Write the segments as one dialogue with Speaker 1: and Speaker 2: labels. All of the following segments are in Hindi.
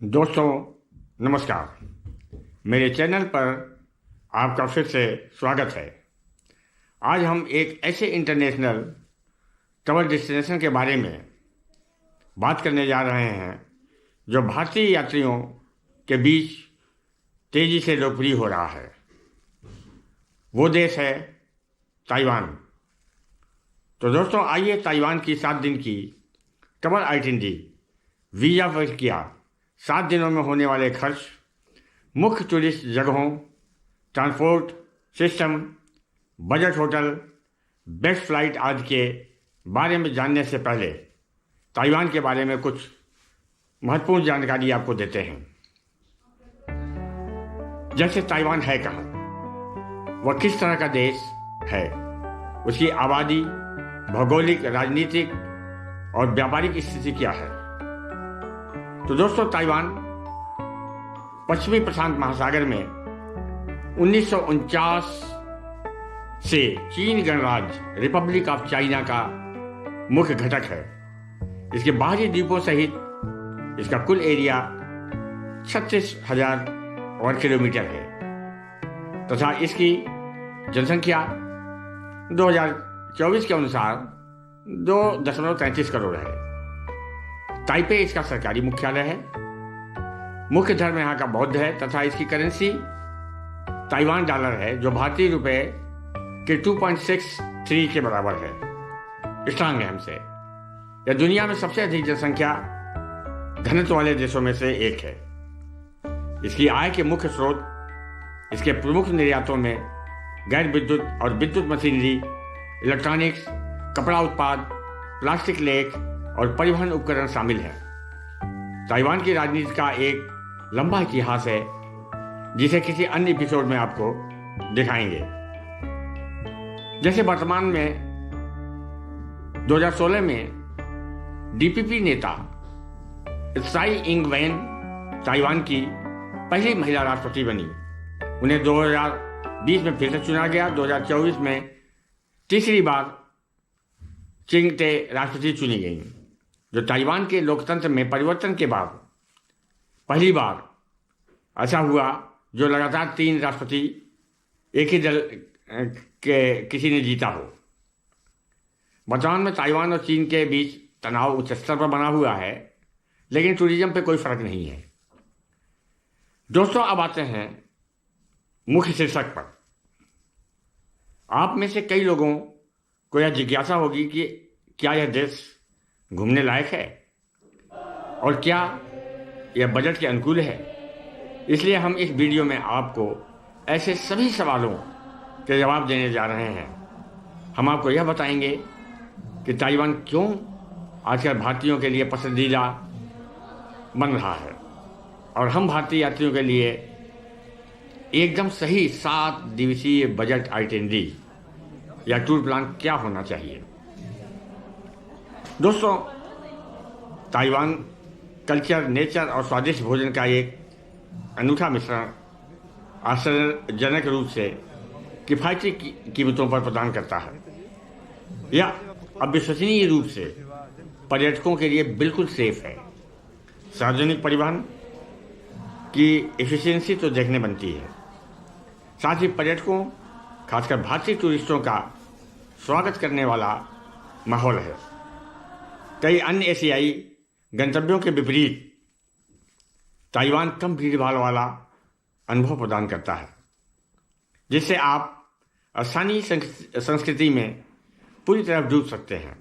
Speaker 1: दोस्तों नमस्कार। मेरे चैनल पर आपका फिर से स्वागत है। आज हम एक ऐसे इंटरनेशनल ट्रैवल डेस्टिनेशन के बारे में बात करने जा रहे हैं जो भारतीय यात्रियों के बीच तेज़ी से लोकप्रिय हो रहा है। वो देश है ताइवान। तो दोस्तों आइए ताइवान की 7 दिन की ट्रैवल आइटिनरी, वीज़ा प्रक्रिया, 7 दिनों में होने वाले खर्च, मुख्य टूरिस्ट जगहों, transport system, budget hotel, best flight आदि के बारे में जानने से पहले ताइवान के बारे में कुछ महत्वपूर्ण जानकारी आपको देते हैं। जैसे ताइवान है कहाँ, वह किस तरह का देश है, उसकी आबादी, भौगोलिक, राजनीतिक और व्यापारिक स्थिति क्या है। तो दोस्तों ताइवान पश्चिमी प्रशांत महासागर में 1949 से चीन गणराज्य रिपब्लिक ऑफ चाइना का मुख्य घटक है। इसके बाहरी द्वीपों सहित इसका कुल एरिया 36,000 वर्ग किलोमीटर है तथा इसकी जनसंख्या 2024 के अनुसार 2.33 करोड़ है। ताइपे इसका सरकारी मुख्यालय है। मुख्य धर्म यहाँ का बौद्ध है तथा इसकी करेंसी ताइवान डॉलर है, जो भारतीय रुपए के 2.63 के बराबर है। स्ट्रांग है हमसे। यह दुनिया में सबसे अधिक जनसंख्या घनत्व वाले देशों में से एक है। इसकी आय के मुख्य स्रोत इसके प्रमुख निर्यातों में गैर विद्युत और विद्युत मशीनरी, इलेक्ट्रॉनिक्स, कपड़ा उत्पाद, प्लास्टिक लेख और परिवहन उपकरण शामिल हैं। ताइवान की राजनीति का एक लंबा इतिहास है जिसे किसी अन्य एपिसोड में आपको दिखाएंगे। जैसे वर्तमान में 2016 में डीपीपी नेता त्साई इंग वेन ताइवान की पहली महिला राष्ट्रपति बनी। उन्हें 2020 में फिर से चुना गया। 2024 में तीसरी बार चिंगटे राष्ट्रपति चुनी गई, जो ताइवान के लोकतंत्र में परिवर्तन के बाद पहली बार ऐसा हुआ जो लगातार 3 राष्ट्रपति एक ही दल के किसी ने जीता हो। वर्तमान में ताइवान और चीन के बीच तनाव उच्च स्तर पर बना हुआ है, लेकिन टूरिज्म पे कोई फर्क नहीं है। दोस्तों अब आते हैं मुख्य शीर्षक पर। आप में से कई लोगों को यह जिज्ञासा होगी कि क्या यह देश घूमने लायक है और क्या यह बजट के अनुकूल है। इसलिए हम इस वीडियो में आपको ऐसे सभी सवालों के जवाब देने जा रहे हैं। हम आपको यह बताएंगे कि ताइवान क्यों आजकल भारतीयों के लिए पसंदीदा बन रहा है और हम भारतीय यात्रियों के लिए एकदम सही 7 दिवसीय बजट आइटिनरी या टूर प्लान क्या होना चाहिए। दोस्तों ताइवान कल्चर, नेचर और स्वादिष्ट भोजन का एक अनूठा मिश्रण आश्चर्यजनक रूप से किफ़ायती कीमतों पर प्रदान करता है। यह अविश्वसनीय रूप से पर्यटकों के लिए बिल्कुल सेफ है। सार्वजनिक परिवहन की एफिशिएंसी तो देखने बनती है, साथ ही पर्यटकों खासकर भारतीय टूरिस्टों का स्वागत करने वाला माहौल है। कई अन्य एशियाई गंतव्यों के विपरीत ताइवान कम भीड़भाड़ वाला अनुभव प्रदान करता है, जिससे आप स्थानीय संस्कृति में पूरी तरह डूब सकते हैं।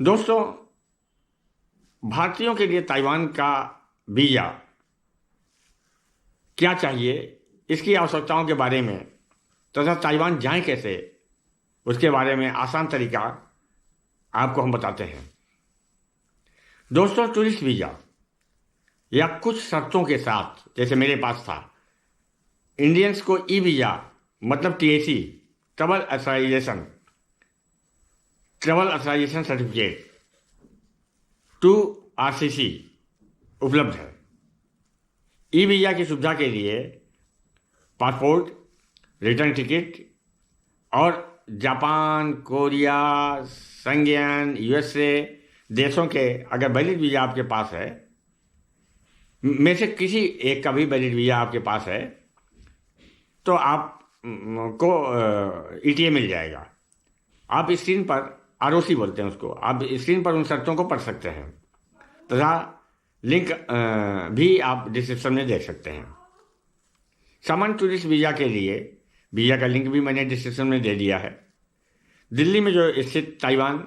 Speaker 1: दोस्तों भारतीयों के लिए ताइवान का वीज़ा क्या चाहिए, इसकी आवश्यकताओं के बारे में तथा ताइवान जाएं कैसे, उसके बारे में आसान तरीका आपको हम बताते हैं। दोस्तों टूरिस्ट वीज़ा या कुछ शर्तों के साथ, जैसे मेरे पास था, इंडियंस को ई वीज़ा मतलब TAC, travel authorisation certificate 2 RCC उपलब्ध है। ई वीज़ा की सुविधा के लिए पासपोर्ट, रिटर्न टिकट और जापान, कोरिया, संज्ञान, यूएसए देशों के अगर वैलिड वीज़ा आपके पास है में से किसी एक का भी वैलिड वीज़ा आपके पास है तो आप को ईटीए मिल जाएगा। आप स्क्रीन पर आरओसी बोलते हैं उसको, आप स्क्रीन पर उन शर्तों को पढ़ सकते हैं तथा लिंक भी आप डिस्क्रिप्शन में देख सकते हैं। सामान्य टूरिस्ट वीज़ा के लिए वीज़ा का लिंक भी मैंने डिस्क्रिप्शन में दे दिया है। दिल्ली में जो स्थित Taiwan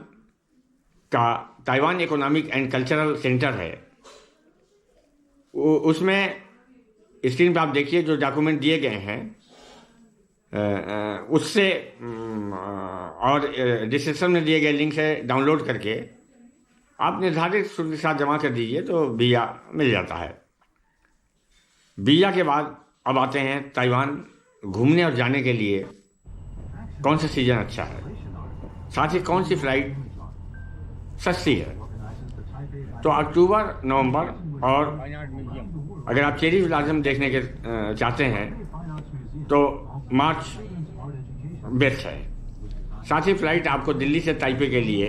Speaker 1: economic and cultural centre है, उसमें स्क्रीन पर आप देखिए जो डॉक्यूमेंट दिए गए हैं उससे और डिस्क्रिप्शन में दिए गए लिंक से डाउनलोड करके आप निर्धारित शुल्क के साथ जमा कर दीजिए तो वीज़ा मिल जाता है। वीज़ा के बाद अब आते हैं ताइवान घूमने और जाने के लिए कौन सा सीज़न अच्छा है, साथ ही कौन सी फ्लाइट सस्ती है। तो अक्टूबर, नवंबर और अगर आप चेरी ब्लॉसम देखने के चाहते हैं तो मार्च बेस्ट है। साथ ही फ्लाइट आपको दिल्ली से ताइपे के लिए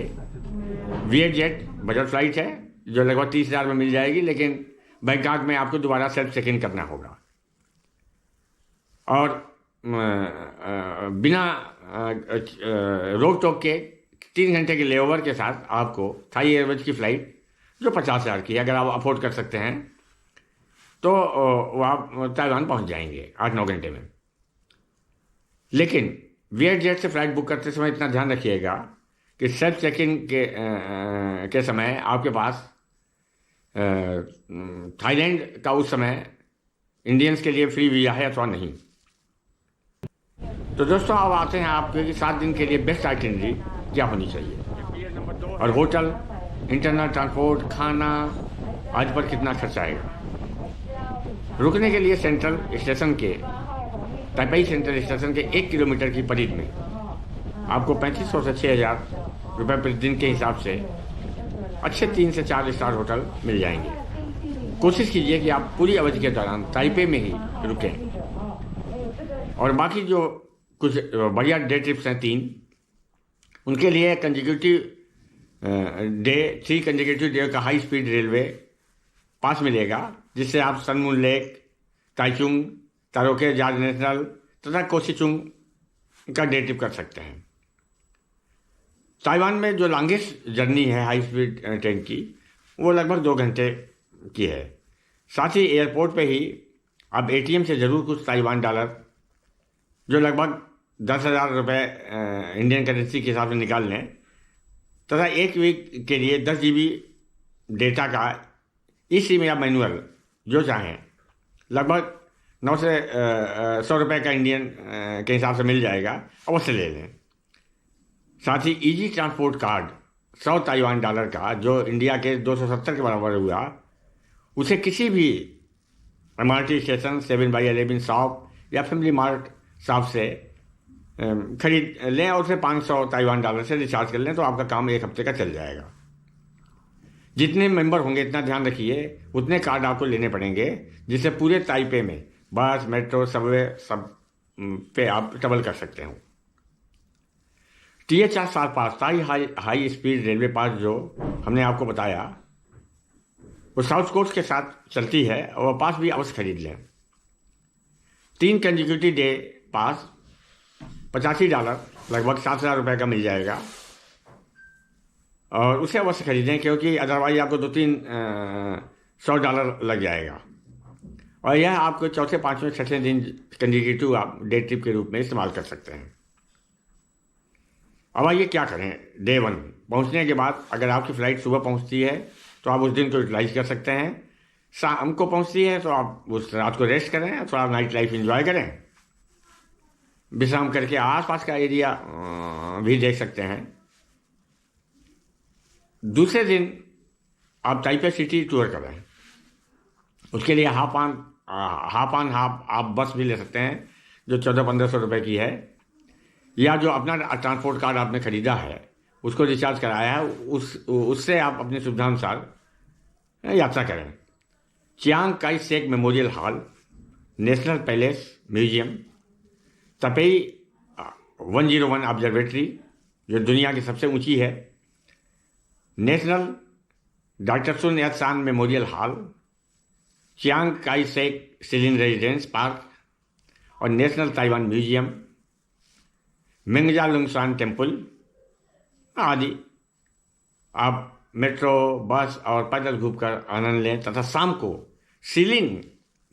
Speaker 1: विएटजेट बजट फ्लाइट है जो लगभग 30,000 में मिल जाएगी, लेकिन बैंकॉक में आपको दोबारा सेल्फ चेक इन करना होगा और बिना रोक टोक के 3 घंटे के लेओवर के साथ आपको थाई एयरवेज की फ़्लाइट जो 50,000 की है, अगर आप अफोर्ड कर सकते हैं तो वो आप ताइवान पहुंच जाएंगे 8-9 घंटे में। लेकिन विएटजेट से फ़्लाइट बुक करते समय इतना ध्यान रखिएगा कि सेल्फ चेक इन के समय आपके पास थाईलैंड का उस समय इंडियंस के लिए फ्री वीज़ा है अथवा नहीं। तो दोस्तों अब आते हैं आपके 7 दिन के लिए बेस्ट आइटिनरी क्या होनी चाहिए और होटल, इंटरनल ट्रांसपोर्ट, खाना आदि पर कितना खर्च आएगा। रुकने के लिए सेंट्रल स्टेशन के ताइपेई सेंट्रल स्टेशन के 1 किलोमीटर की परिधि में आपको 3500 से 6,000 रुपये प्रति दिन के हिसाब से अच्छे 3 से 4 स्टार होटल मिल जाएंगे। कोशिश कीजिए कि आप पूरी अवधि के दौरान ताइपे में ही रुकें और बाकी जो कुछ बढ़िया डे ट्रिप्स हैं 3, उनके लिए कंजिक्यूटिव 3 कंजिक्यूटिव डे का हाई स्पीड रेलवे पास मिलेगा, जिससे आप Sun Moon lake, Taichung, Taroko gorge national तथा कोसीचुंग का डे ट्रिप कर सकते हैं। ताइवान में जो लॉन्गेस्ट जर्नी है हाई स्पीड ट्रेन की, वो लगभग 2 घंटे की है। साथ ही एयरपोर्ट पे ही आप एटीएम से ज़रूर कुछ ताइवान डॉलर जो लगभग 10,000 रुपये इंडियन करेंसी के हिसाब से निकाल लें तथा 1 वीक के लिए 10 GB डेटा का ई सिम या मैनुअल जो चाहें लगभग 9 से 100 रुपये का इंडियन के हिसाब से मिल जाएगा, अवश्य ले लें। साथ ही easy transport card 100 Taiwan dollar का जो इंडिया के 270 के बराबर हुआ, उसे किसी भी MRT स्टेशन, 7/11 शॉप या फैमिली मार्ट शॉप से खरीद लें और उसे 500 ताइवान डॉलर से रिचार्ज कर लें तो आपका काम 1 हफ्ते का चल जाएगा। जितने मेंबर होंगे इतना ध्यान रखिए, उतने कार्ड आपको लेने पड़ेंगे, जिससे पूरे ताइपे में बस, मेट्रो, सबवे सब पे आप ट्रेवल कर सकते हो। THR पास हाई स्पीड रेलवे पास जो हमने आपको बताया वो साउथ कोस्ट के साथ चलती है और वह पास भी अवश्य खरीद लें। 3 कंजिक्यूटिव डे पास $85 लगभग 7,000 रुपये का मिल जाएगा और उसे अवश्य खरीदें, क्योंकि अदरवाइज आपको $200-300 लग जाएगा और यह आपको चौथे, 5वें, 6वें दिन कंजिक्यूटिव आप डे ट्रिप के रूप में इस्तेमाल कर सकते हैं। अब आइए क्या करें। डे 1 पहुंचने के बाद अगर आपकी फ़्लाइट सुबह पहुंचती है तो आप उस दिन को यूटिलाइज कर सकते हैं। शाम को पहुंचती है तो आप उस रात को रेस्ट करें, थोड़ा नाइट लाइफ एंजॉय करें, विश्राम करके आसपास का एरिया भी देख सकते हैं। दूसरे दिन आप ताइपे सिटी टूर करें, उसके लिए हाफ ऑन हाफ आप बस भी ले सकते हैं जो 1400-1500 रुपये की है, या जो अपना ट्रांसपोर्ट कार्ड आपने ख़रीदा है उसको रिचार्ज कराया है उससे आप अपनी सुविधानुसार यात्रा करें। Chiang Kai Shek memorial hall, national palace museum, Taipei 101 observatory जो दुनिया की सबसे ऊंची है, national doctor Sun Yat-sen memorial hall, Chiang Kai Shek Shilin residence park और national Taiwan museum, Mengjia Longshan temple आदि आप मेट्रो, बस और पैदल घूमकर आनंद लें तथा शाम को शिलिन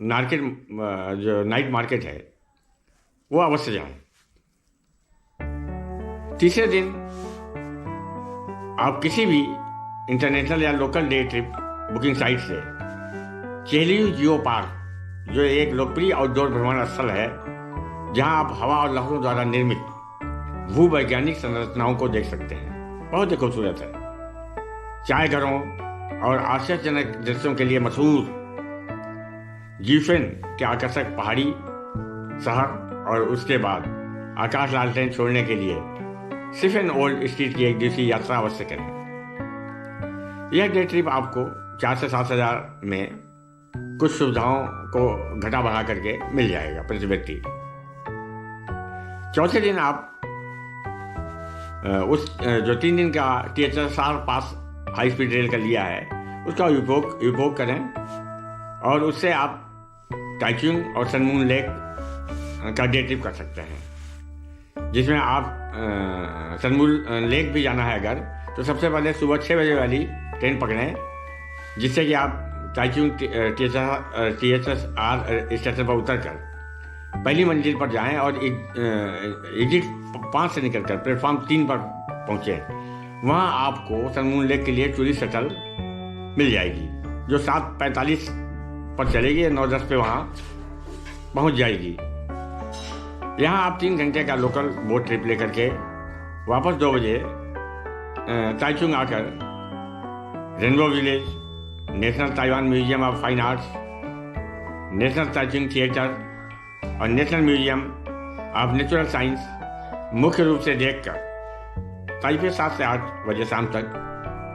Speaker 1: मार्केट, जो नाइट मार्केट है, वो अवश्य जाएं। तीसरे दिन आप किसी भी इंटरनेशनल या local day trip booking site से चेलियू जियो पार्क, जो एक लोकप्रिय आउटडोर भ्रमण स्थल है जहां आप हवा और लहरों द्वारा निर्मित भूवैज्ञानिक संरचनाओं को देख सकते हैं, बहुत ही खूबसूरत है। चाय घरों और आश्चर्यजनक दृश्यों के लिए मशहूर जीफेन के आकर्षक पहाड़ी शहर और उसके बाद आकाश लालटेन छोड़ने के लिए सिफेन ओल्ड स्ट्रीट की एक दिवसीय यात्रा अवश्य करें। यह डे ट्रिप आपको 4 से 7 हज़ार में कुछ सुविधाओं को घटा बढ़ा करके मिल जाएगा प्रति व्यक्ति। चौथे दिन आप उस जो 3 दिन का THSR पास हाई स्पीड रेल का लिया है उसका उपभोग करें और उससे आप ताइचुंग और सनमून लेक का डे ट्रिप कर सकते हैं, जिसमें आप सनमून लेक भी जाना है अगर तो सबसे पहले सुबह 6 बजे वाली ट्रेन पकड़ें, जिससे कि आप ताइचुंग THSR स्टेशन पर उतरकर पहली मंजिल पर जाएं और एग्जिट 5 से निकलकर प्लेटफॉर्म 3 पर पहुंचे। वहां आपको सनमून लेक के लिए टूरिस्ट शटल मिल जाएगी जो 7:45 पर चलेगी, 9:10 पे वहां पहुंच जाएगी। यहाँ आप 3 घंटे का लोकल बोट ट्रिप लेकर के वापस 2 बजे ताइचुंग आकर rainbow village, national Taiwan museum of fine arts, national Taichung theatre और national museum of natural science मुख्य रूप से देखकर ताइपे 7 से 8 बजे शाम तक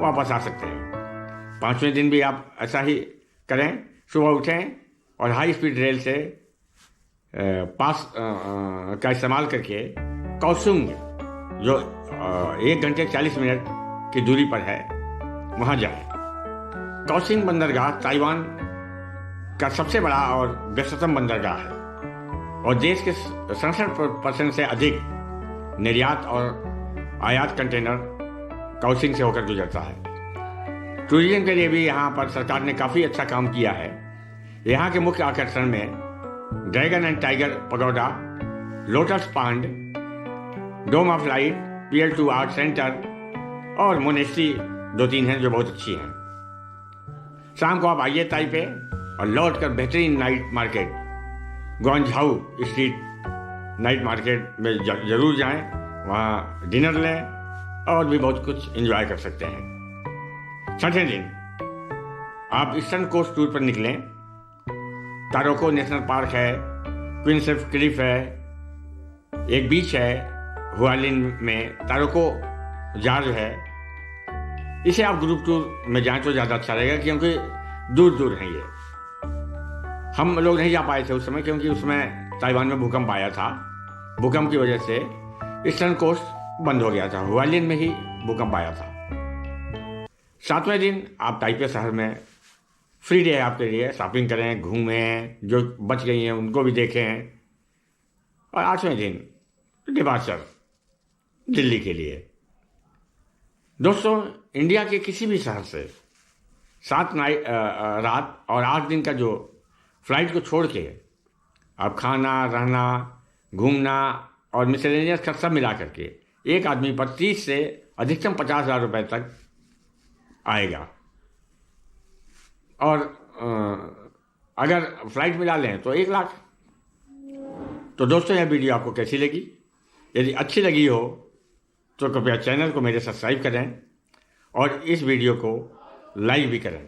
Speaker 1: वापस आ सकते हैं। 5वें दिन भी आप ऐसा ही करें, सुबह उठें और हाई स्पीड रेल से पास का इस्तेमाल करके काओसुंग, जो 1 घंटे 40 मिनट की दूरी पर है, वहाँ जाएं। काओसुंग बंदरगाह ताइवान का सबसे बड़ा और व्यस्ततम बंदरगाह है और देश के 67% से अधिक निर्यात और आयात कंटेनर काओसुंग से होकर गुजरता है। टूरिज्म के लिए भी यहाँ पर सरकार ने काफ़ी अच्छा काम किया है। यहाँ के मुख्य आकर्षण में dragon and tiger pagoda, lotus pond, dome of light, pier 2 art centre और मोनेस्ट्री 2-3 हैं जो बहुत अच्छी हैं। शाम को आप आइए ताइपे और लौट कर बेहतरीन night market Guangzhou street night market में जरूर जाएं, वहाँ डिनर लें और भी बहुत कुछ एंजॉय कर सकते हैं। 6वें दिन आप ईस्टर्न कोस्ट टूर पर निकलें। तारोको नेशनल पार्क है, क्वींसक्लिफ क्लिफ है, एक बीच है हुआलिन में, तारोको जार है। इसे आप ग्रुप टूर में जाएं तो ज़्यादा अच्छा रहेगा क्योंकि दूर दूर हैं ये। हम लोग नहीं जा पाए थे उस समय क्योंकि उसमें ताइवान में भूकंप आया था। भूकंप की वजह से ईस्टर्न कोस्ट बंद हो गया था, हुआलिन में ही भूकंप आया था। 7वें दिन आप ताइपे शहर में फ्री डे है आपके लिए, शॉपिंग करें, घूमें, जो बच गई हैं उनको भी देखें। और 8वें दिन डिपार्चर दिल्ली के लिए। दोस्तों, इंडिया के किसी भी शहर से 7 रात और 8 दिन का जो फ्लाइट को छोड़ के आप खाना, रहना, घूमना और मिसलेनियस खर्च सब मिला करके एक आदमी पर 30 से अधिकतम 50,000 रुपये तक आएगा। और अगर फ्लाइट मिला लें तो 1 लाख। तो दोस्तों, यह वीडियो आपको कैसी लगी? यदि अच्छी लगी हो तो कृपया चैनल को मेरे सब्सक्राइब करें और इस वीडियो को लाइक भी करें।